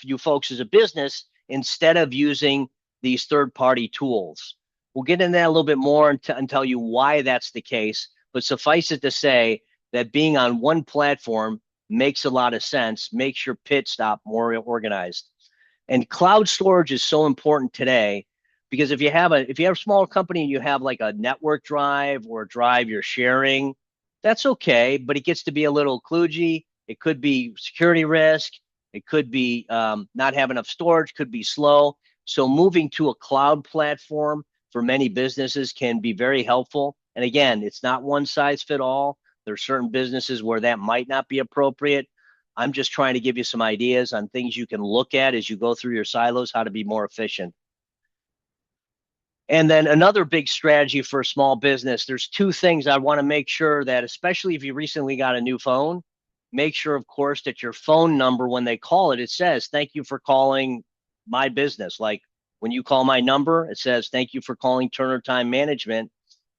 you folks as a business instead of using these third-party tools. We'll get into that a little bit more and tell you why that's the case. But suffice it to say that being on one platform makes a lot of sense, makes your pit stop more organized. And cloud storage is so important today because if you have a small company and you have like a network drive or a drive you're sharing, that's okay, but it gets to be a little kludgy. It could be security risk. It could be not have enough storage, could be slow. So moving to a cloud platform for many businesses can be very helpful. And again, it's not one size fit all. There are certain businesses where that might not be appropriate. I'm just trying to give you some ideas on things you can look at as you go through your silos, how to be more efficient. And then another big strategy for a small business, there's two things I want to make sure that, especially if you recently got a new phone, make sure, of course, that your phone number, when they call it, it says, thank you for calling my business. Like when you call my number, it says, thank you for calling Turner Time Management.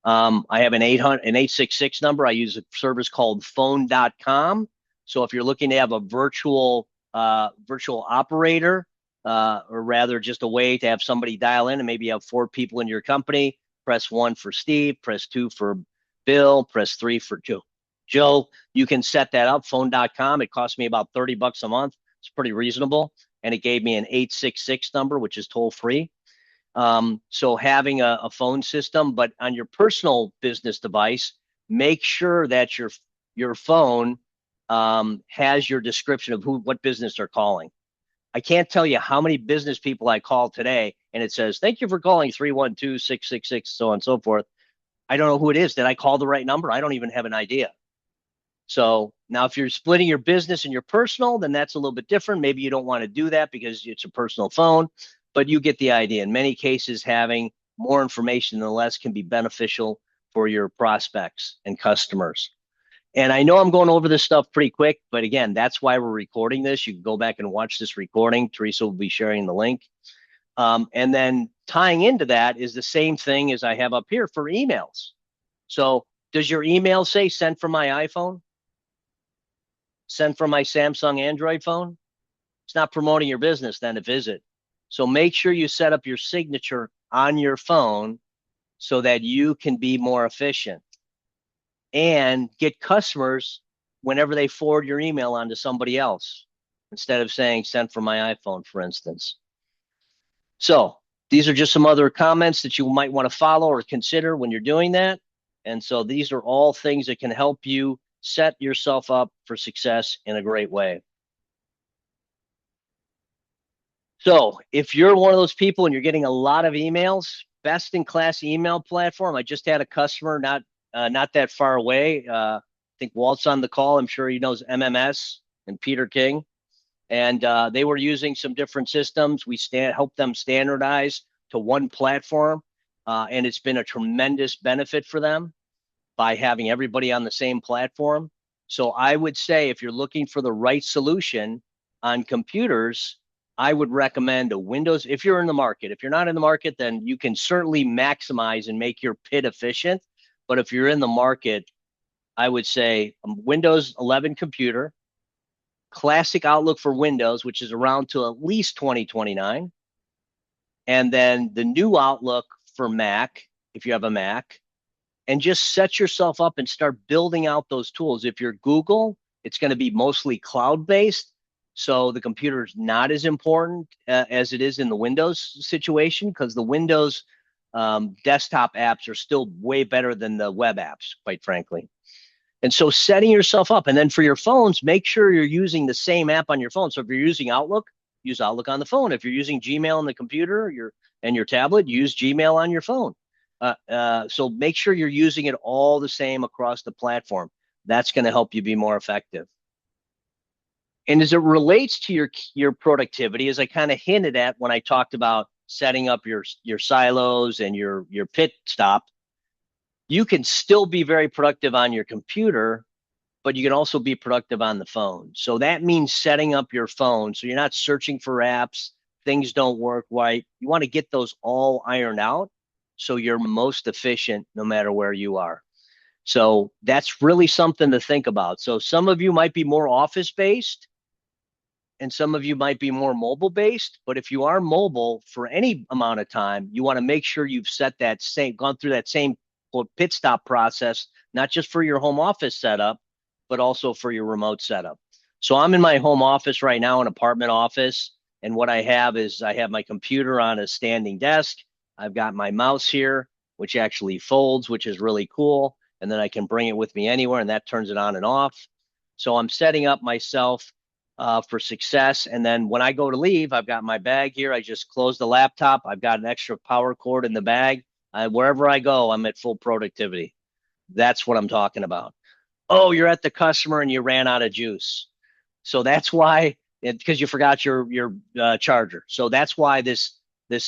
I have an 866 number. I use a service called phone.com. So if you're looking to have a virtual operator, or rather just a way to have somebody dial in and maybe you have 4 people in your company, press 1 for Steve, press 2 for Bill, press 3 for Joe. You can set that up, phone.com. It cost me about $30 a month. It's pretty reasonable. And it gave me an 866 number, which is toll free. So having a phone system, but on your personal business device, make sure that your phone has your description of what business they're calling. I can't tell you how many business people I call today, and it says, thank you for calling 312-666, so on and so forth. I don't know who it is. Did I call the right number? I don't even have an idea. So now if you're splitting your business and your personal, then that's a little bit different. Maybe you don't want to do that because it's a personal phone, but you get the idea. In many cases, having more information than less can be beneficial for your prospects and customers. And I know I'm going over this stuff pretty quick, but again, that's why we're recording this. You can go back and watch this recording. Teresa will be sharing the link. And then tying into that is the same thing as I have up here for emails. So does your email say sent from my iPhone? Sent from my Samsung Android phone? It's not promoting your business then if is it. So make sure you set up your signature on your phone so that you can be more efficient and get customers whenever they forward your email onto somebody else instead of saying sent from my iPhone, for instance. So these are just some other comments that you might want to follow or consider when you're doing that. And so these are all things that can help you set yourself up for success in a great way. So if you're one of those people and you're getting a lot of emails, best in class email platform. I just had a customer not that far away. I think Walt's on the call. I'm sure he knows MMS and Peter King. And they were using some different systems. We helped them standardize to one platform. And it's been a tremendous benefit for them by having everybody on the same platform. So I would say if you're looking for the right solution on computers, I would recommend a Windows. If you're in the market, if you're not in the market, then you can certainly maximize and make your PIT efficient. But if you're in the market, I would say a Windows 11 computer, classic Outlook for Windows, which is around to at least 2029. and then the new Outlook for Mac, if you have a Mac, and just set yourself up and start building out those tools. If you're Google, it's going to be mostly cloud-based. So the computer is not as important as it is in the Windows situation, because the Windows desktop apps are still way better than the web apps, quite frankly. And so setting yourself up, and then for your phones, make sure you're using the same app on your phone. So if you're using Outlook, use Outlook on the phone. If you're using Gmail on the computer, and your tablet, use Gmail on your phone. So make sure you're using it all the same across the platform. That's going to help you be more effective. And as it relates to your productivity, as I kind of hinted at when I talked about setting up your silos and your pit stop, you can still be very productive on your computer, but you can also be productive on the phone. So that means setting up your phone so you're not searching for apps, things don't work right. You want to get those all ironed out so you're most efficient no matter where you are. So that's really something to think about. So some of you might be more office based and some of you might be more mobile based. But if you are mobile for any amount of time, you want to make sure you've gone through that same pit stop process, not just for your home office setup, but also for your remote setup. So I'm in my home office right now, an apartment office. And what I have is I have my computer on a standing desk. I've got my mouse here, which actually folds, which is really cool. And then I can bring it with me anywhere, and that turns it on and off. So I'm setting up myself for success. And then when I go to leave, I've got my bag here. I just close the laptop. I've got an extra power cord in the bag. Wherever I go, I'm at full productivity. That's what I'm talking about. Oh, you're at the customer and you ran out of juice. So that's why, because you forgot your charger. So that's why this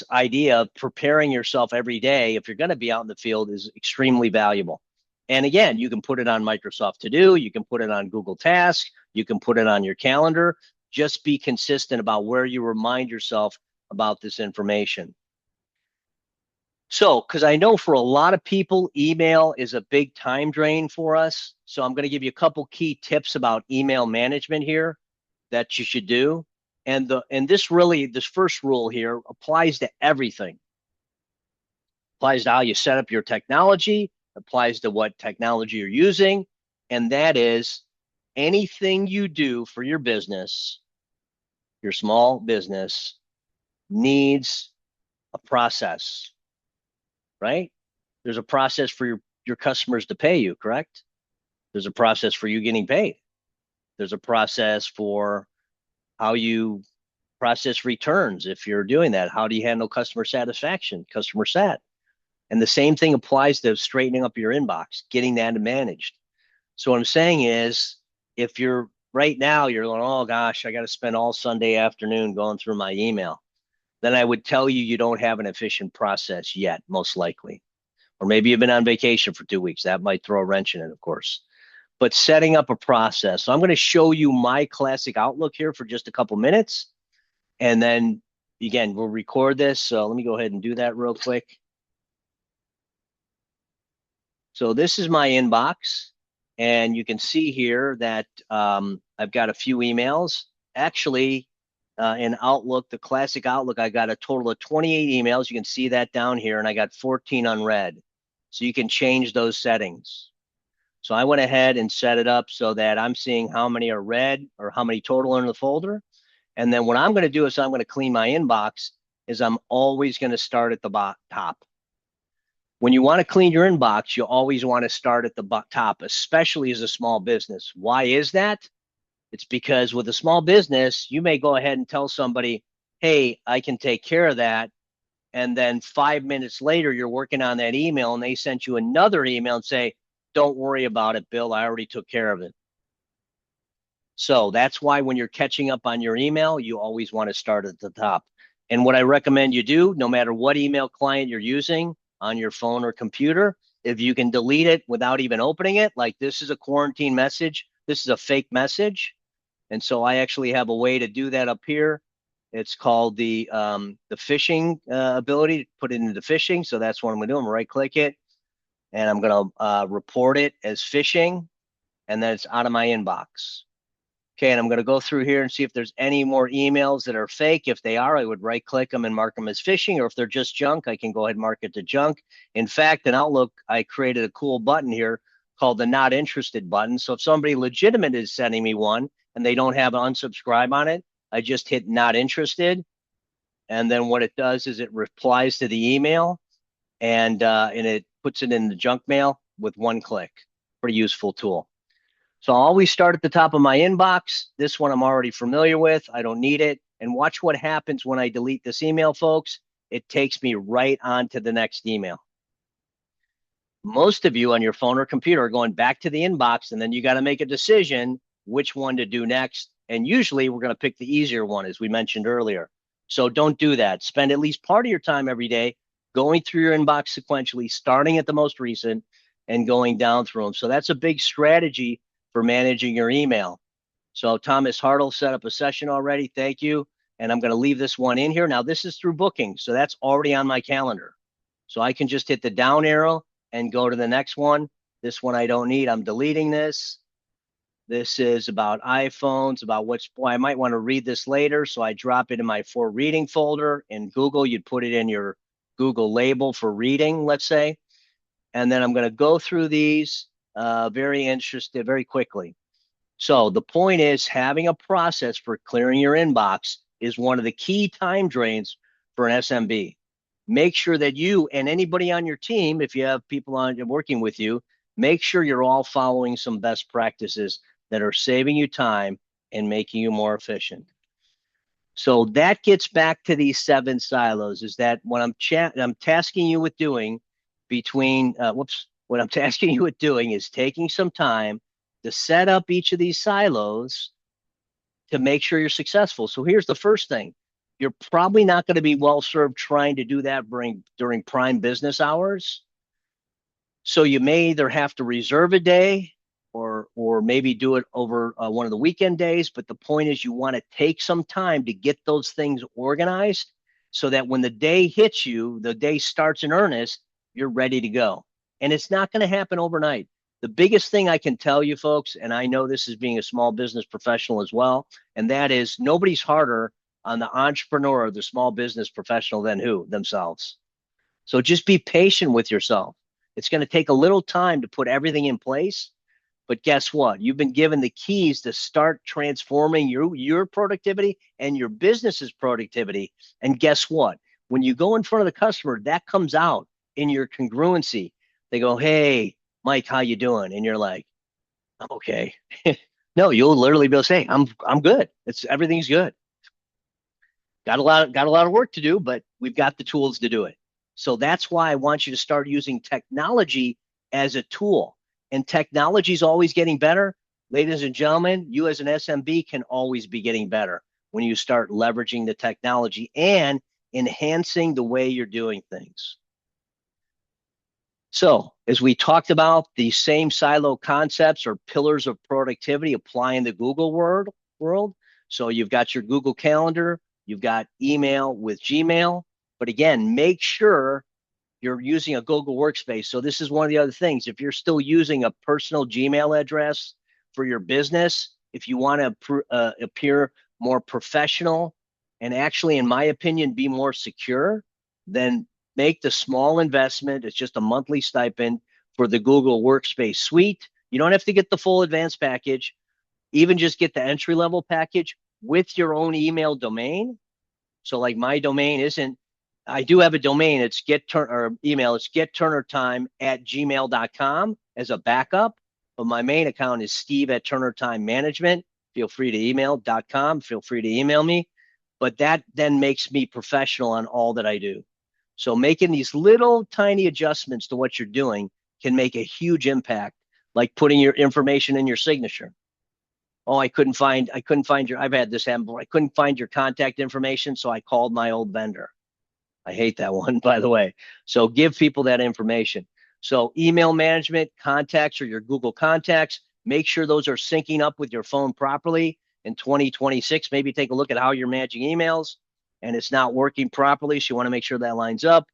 idea of preparing yourself every day, if you're going to be out in the field, is extremely valuable. And again, you can put it on Microsoft To Do, you can put it on Google Tasks, you can put it on your calendar. Just be consistent about where you remind yourself about this information. So, because I know for a lot of people, email is a big time drain for us. So I'm going to give you a couple key tips about email management here that you should do. And this first rule here applies to everything. Applies to how you set up your technology, applies to what technology you're using, and that is anything you do for your business, your small business, needs a process, right? There's a process for your customers to pay you, correct? There's a process for you getting paid. There's a process for how you process returns. If you're doing that, how do you handle customer satisfaction, customer sat? And the same thing applies to straightening up your inbox, getting that managed. So what I'm saying is, if you're right now, you're going, oh gosh, I got to spend all Sunday afternoon going through my email, then I would tell you don't have an efficient process yet, most likely. Or maybe you've been on vacation for 2 weeks. That might throw a wrench in it, of course. But setting up a process. So I'm going to show you my classic Outlook here for just a couple minutes. And then, again, we'll record this. So let me go ahead and do that real quick. So this is my inbox. And you can see here that I've got a few emails. Actually, in Outlook, the classic Outlook, I got a total of 28 emails. You can see that down here, and I got 14 unread. So you can change those settings. So I went ahead and set it up so that I'm seeing how many are read or how many total are in the folder. And then what I'm going to do is I'm going to clean my inbox, is I'm always going to start at the top. When you want to clean your inbox, you always want to start at the top, especially as a small business. Why is that? It's because with a small business, you may go ahead and tell somebody, hey, I can take care of that. And then 5 minutes later, you're working on that email and they sent you another email and say, don't worry about it, Bill, I already took care of it. So that's why when you're catching up on your email, you always want to start at the top. And what I recommend you do, no matter what email client you're using on your phone or computer, if you can delete it without even opening it, like this is a quarantine message, this is a fake message. And so I actually have a way to do that up here. It's called the phishing ability to put it into phishing. So that's what I'm going to do. I'm going to right click it and I'm going to report it as phishing, and then it's out of my inbox. Okay, and I'm going to go through here and see if there's any more emails that are fake. If they are, I would right click them and mark them as phishing, or if they're just junk, I can go ahead and mark it to junk. In fact, in Outlook, I created a cool button here called the not interested button. So if somebody legitimate is sending me one and they don't have unsubscribe on it, I just hit not interested. And then what it does is it replies to the email and it puts it in the junk mail with one click. Pretty useful tool. So I'll always start at the top of my inbox. This one I'm already familiar with. I don't need it. And watch what happens when I delete this email, folks. It takes me right on to the next email. Most of you on your phone or computer are going back to the inbox, and then you got to make a decision which one to do next. And usually we're going to pick the easier one, as we mentioned earlier. So don't do that. Spend at least part of your time every day going through your inbox sequentially, starting at the most recent and going down through them. So that's a big strategy for managing your email. So Thomas Hartle set up a session already. Thank you. And I'm going to leave this one in here. Now, this is through booking, so that's already on my calendar. So I can just hit the down arrow and go to the next one. This one I don't need. I'm deleting this. This is about iPhones, about which, boy, I might want to read this later. So I drop it in my for reading folder. In Google, you'd put it in your Google label for reading, let's say. And then I'm going to go through these very quickly. So the point is, having a process for clearing your inbox is one of the key time drains for an SMB. Make sure that you and anybody on your team, if you have people on working with you, make sure you're all following some best practices that are saving you time and making you more efficient. So that gets back to these 7 silos, is that what I'm tasking you with doing what I'm tasking you with doing is taking some time to set up each of these silos to make sure you're successful. So here's the first thing. You're probably not going to be well served trying to do that during prime business hours. So you may either have to reserve a day or maybe do it over one of the weekend days. But the point is, you want to take some time to get those things organized so that when the day hits you, the day starts in earnest, you're ready to go. And it's not going to happen overnight. The biggest thing I can tell you folks, and I know this is being a small business professional as well, and that is nobody's harder on the entrepreneur or the small business professional than who? Themselves. So just be patient with yourself. It's going to take a little time to put everything in place. But guess what? You've been given the keys to start transforming your productivity and your business's productivity. And guess what? When you go in front of the customer, that comes out in your congruency. They go, "Hey, Mike, how you doing?" And you're like, "I'm okay." No, you'll literally be able to say, I'm good. Everything's good. Got a lot of work to do, but we've got the tools to do it. So that's why I want you to start using technology as a tool. And technology is always getting better. Ladies and gentlemen, you as an SMB can always be getting better when you start leveraging the technology and enhancing the way you're doing things. So as we talked about, the same silo concepts or pillars of productivity apply in the Google world. So you've got your Google Calendar, you've got email with Gmail, but again, make sure you're using a Google Workspace. So this is one of the other things. If you're still using a personal Gmail address for your business, if you want to appear more professional and actually, in my opinion, be more secure, then make the small investment. It's just a monthly stipend for the Google Workspace suite. You don't have to get the full advanced package. Even just get the entry-level package with your own email domain. So like my domain isn't, I do have a domain. It's email. It's getturnertime@gmail.com as a backup. But my main account is steve@turnertimemanagement. Feel free to email.com. Feel free to email me. But that then makes me professional on all that I do. So making these little tiny adjustments to what you're doing can make a huge impact, like putting your information in your signature. Oh, I couldn't find I've had this happen before. I couldn't find your contact information, so I called my old vendor. I hate that one, by the way. So give people that information. So email management, contacts, or your Google contacts, make sure those are syncing up with your phone properly. In 2026, maybe take a look at how you're managing emails and it's not working properly. So you want to make sure that lines up.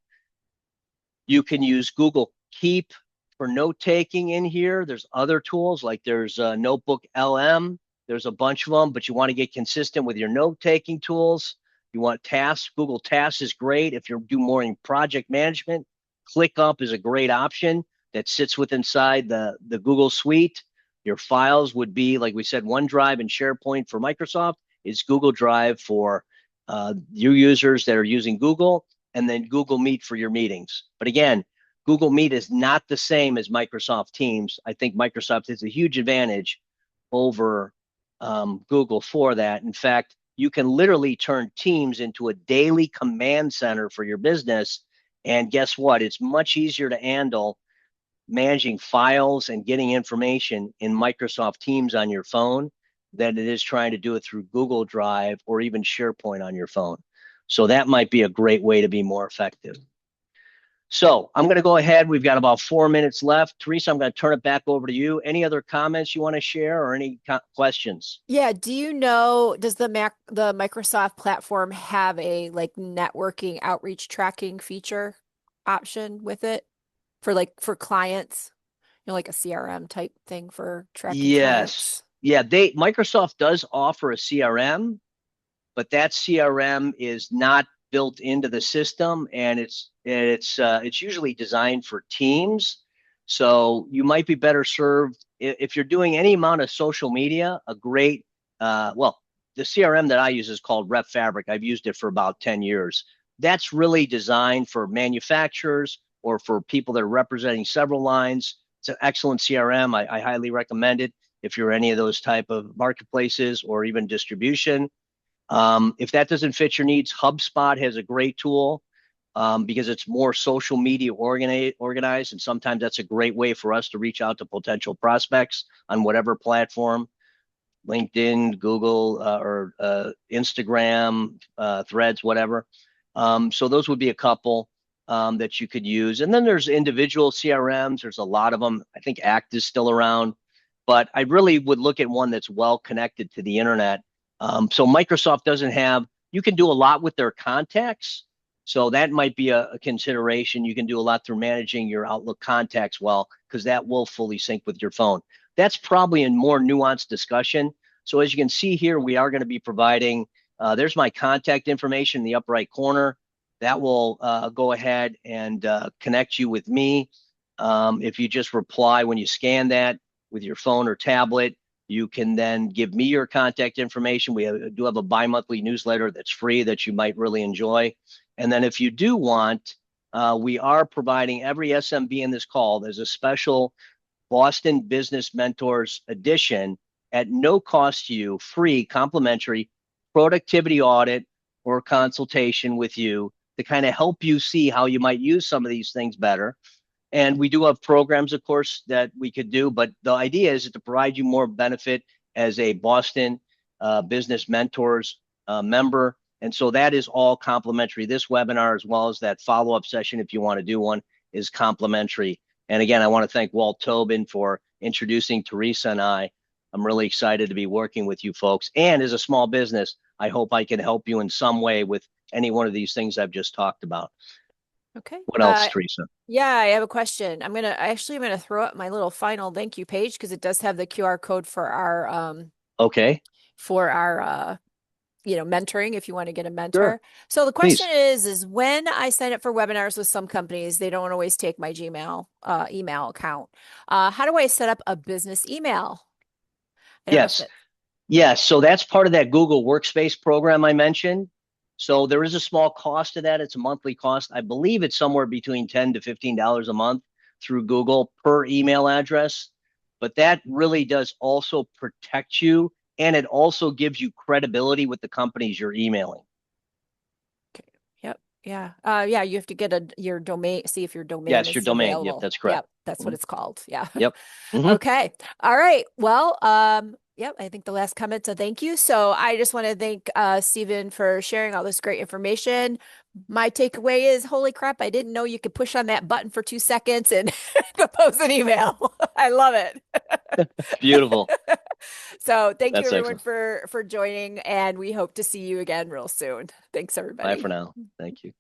You can use Google Keep for note taking in here. There's other tools like there's Notebook LM. There's a bunch of them, but you want to get consistent with your note-taking tools. You want tasks. Google Tasks is great. If you're doing more in project management, ClickUp is a great option that sits inside the Google Suite. Your files would be, like we said, OneDrive and SharePoint for Microsoft is Google Drive for your users that are using Google, and then Google Meet for your meetings. But again, Google Meet is not the same as Microsoft Teams. I think Microsoft has a huge advantage over Google for that. In fact, you can literally turn Teams into a daily command center for your business. And guess what? It's much easier to handle managing files and getting information in Microsoft Teams on your phone than it is trying to do it through Google Drive or even SharePoint on your phone. So that might be a great way to be more effective. So I'm going to go ahead. We've got about 4 minutes left. Teresa, I'm going to turn it back over to you. Any other comments you want to share or any questions? Yeah, do you know, does the Microsoft platform have a like networking outreach tracking feature option with it for clients? You know, like a CRM type thing for tracking Yes. clients? Yeah, Microsoft does offer a CRM, but that CRM is not built into the system, and it's usually designed for teams. So you might be better served if you're doing any amount of social media. A great the CRM that I use is called RepFabric. I've used it for about 10 years. That's really designed for manufacturers or for people that are representing several lines. It's an excellent CRM. I highly recommend it if you're any of those type of marketplaces or even distribution. If that doesn't fit your needs, HubSpot has a great tool because it's more social media organized, and sometimes that's a great way for us to reach out to potential prospects on whatever platform, LinkedIn, Google, or Instagram, Threads, whatever. So those would be a couple that you could use. And then there's individual CRMs. There's a lot of them. I think Act is still around, but I really would look at one that's well connected to the internet. So Microsoft doesn't have, you can do a lot with their contacts. So that might be a consideration. You can do a lot through managing your Outlook contacts well, because that will fully sync with your phone. That's probably a more nuanced discussion. So as you can see here, we are going to be providing, there's my contact information in the upper right corner. That will go ahead and connect you with me. If you just reply when you scan that with your phone or tablet, you can then give me your contact information. We do have a bi-monthly newsletter that's free that you might really enjoy. And then if you do want, we are providing every SMB in this call, there's a special Boston Business Mentors edition at no cost to you, free, complimentary productivity audit or consultation with you to kind of help you see how you might use some of these things better. And we do have programs, of course, that we could do, but the idea is to provide you more benefit as a Boston Business Mentors member. And so that is all complimentary. This webinar, as well as that follow-up session, if you want to do one, is complimentary. And again, I want to thank Walt Tobin for introducing Teresa and I. I'm really excited to be working with you folks. And as a small business, I hope I can help you in some way with any one of these things I've just talked about. Okay. What else, Teresa? Yeah, I have a question. I'm gonna throw up my little final thank you page because it does have the QR code for our Okay, mentoring if you want to get a sure, mentor. So the question please. is when I sign up for webinars with some companies, they don't always take my Gmail email account. How do I set up a business email? I don't know if Yes. that. Yes, so that's part of that Google Workspace program I mentioned. So there is a small cost to that. It's a monthly cost. I believe it's somewhere between $10 to $15 a month through Google per email address. But that really does also protect you, and it also gives you credibility with the companies you're emailing. Okay. Yep. Yeah. Yeah, you have to get your domain, see if your domain Yes, your is domain. Yep, available. that's correct. Yep, that's what Mhm. it's called. Yeah. Yep. Hmm. Okay. All right. Well, yep, I think the last comment's a thank you. So I just want to thank Stephen for sharing all this great information. My takeaway is, holy crap, I didn't know you could push on that button for 2 seconds and compose an email. I love it. Beautiful. So thank you That's everyone excellent. for joining, and we hope to see you again real soon. Thanks, Bye everybody. for now. Thank you.